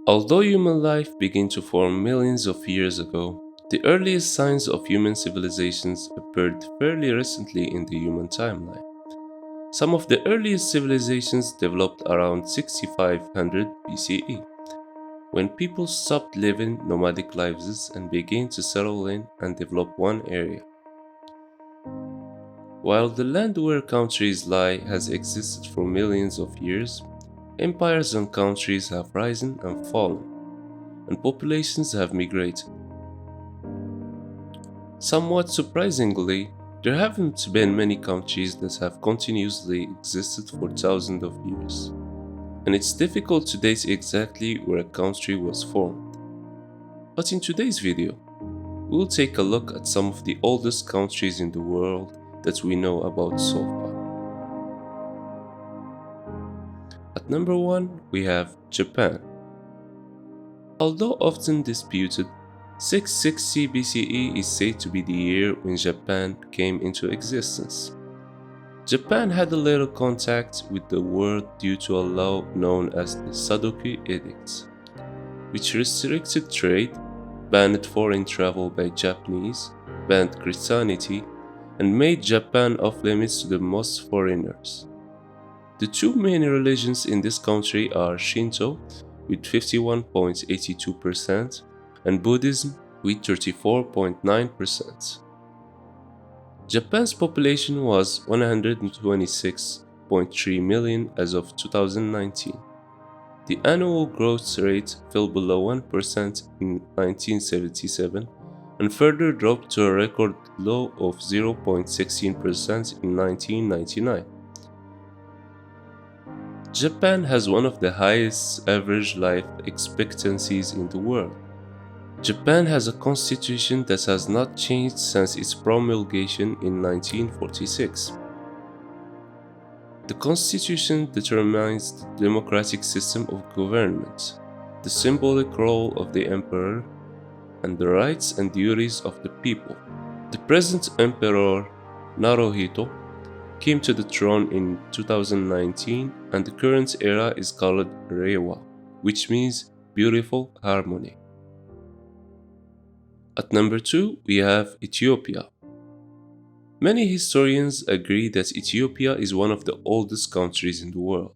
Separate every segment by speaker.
Speaker 1: Although human life began to form millions of years ago, the earliest signs of human civilizations appeared fairly recently in the human timeline. Some of the earliest civilizations developed around 6500 BCE, when people stopped living nomadic lives and began to settle in and develop one area. While the land where countries lie has existed for millions of years, empires and countries have risen and fallen, and populations have migrated. Somewhat surprisingly, there haven't been many countries that have continuously existed for thousands of years, and it's difficult to date exactly where a country was formed. But in today's video, we'll take a look at some of the oldest countries in the world that we know about so far. At number 1, we have Japan. Although often disputed, 660 BCE is said to be the year when Japan came into existence. Japan had a little contact with the world due to a law known as the Sadoku Edict, which restricted trade, banned foreign travel by Japanese, banned Christianity, and made Japan off limits to the most foreigners. The two main religions in this country are Shinto with 51.82% and Buddhism with 34.9%. Japan's population was 126.3 million as of 2019. The annual growth rate fell below 1% in 1977 and further dropped to a record low of 0.16% in 1999. Japan has one of the highest average life expectancies in the world. Japan has a constitution that has not changed since its promulgation in 1946. The constitution determines the democratic system of government, the symbolic role of the emperor, and the rights and duties of the people. The present emperor, Naruhito, came to the throne in 2019, and the current era is called Reiwa, which means beautiful harmony. At number 2, we have Ethiopia. Many historians agree that Ethiopia is one of the oldest countries in the world.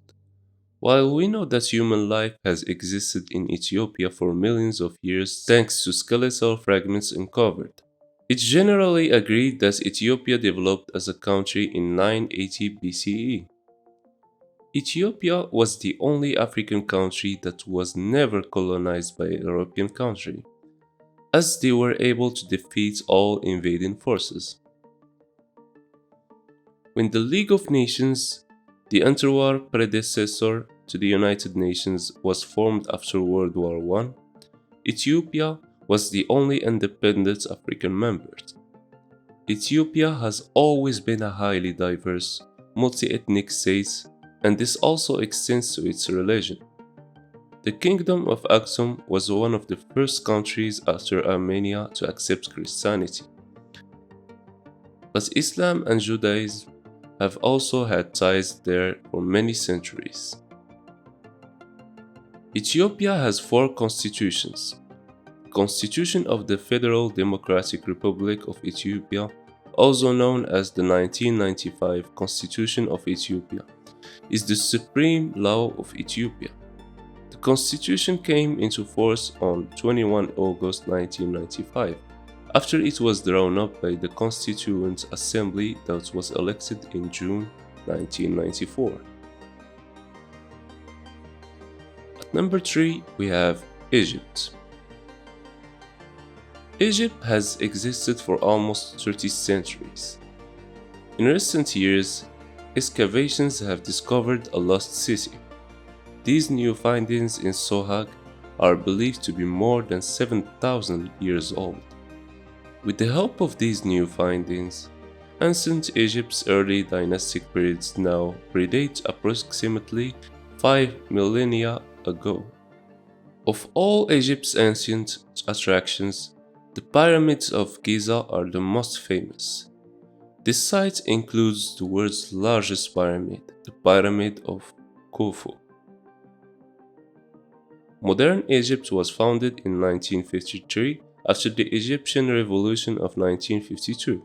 Speaker 1: While we know that human life has existed in Ethiopia for millions of years thanks to skeletal fragments uncovered, it's generally agreed that Ethiopia developed as a country in 980 BCE. Ethiopia was the only African country that was never colonized by a European country, as they were able to defeat all invading forces. When the League of Nations, the interwar predecessor to the United Nations, was formed after World War I, Ethiopia was the only independent African member. Ethiopia has always been a highly diverse, multi-ethnic state, and this also extends to its religion. The Kingdom of Aksum was one of the first countries after Armenia to accept Christianity. But Islam and Judaism have also had ties there for many centuries. Ethiopia has 4 constitutions. The Constitution of the Federal Democratic Republic of Ethiopia, also known as the 1995 Constitution of Ethiopia, is the supreme law of Ethiopia. The constitution came into force on 21 August 1995, after it was drawn up by the Constituent Assembly that was elected in June 1994. At number 3, we have Egypt. Egypt has existed for almost 30 centuries. In recent years, excavations have discovered a lost city. These new findings in Sohag are believed to be more than 7,000 years old. With the help of these new findings, ancient Egypt's early dynastic periods now predate approximately 5 millennia ago. Of all Egypt's ancient attractions, the pyramids of Giza are the most famous. This site includes the world's largest pyramid, the Pyramid of Khufu. Modern Egypt was founded in 1953 after the Egyptian Revolution of 1952.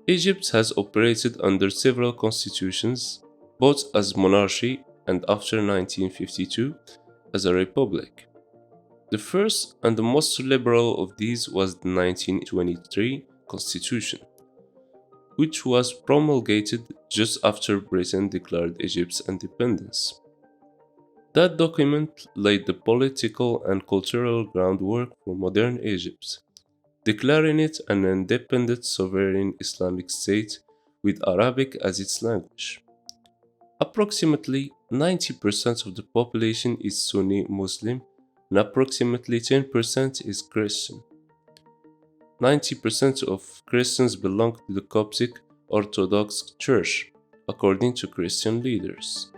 Speaker 1: Egypt has operated under several constitutions, both as monarchy and after 1952 as a republic. The first and the most liberal of these was the 1923 constitution, which was promulgated just after Britain declared Egypt's independence. That document laid the political and cultural groundwork for modern Egypt, declaring it an independent sovereign Islamic state with Arabic as its language. Approximately 90% of the population is Sunni Muslim and approximately 10% is Christian. 90% of Christians belong to the Coptic Orthodox Church, according to Christian leaders.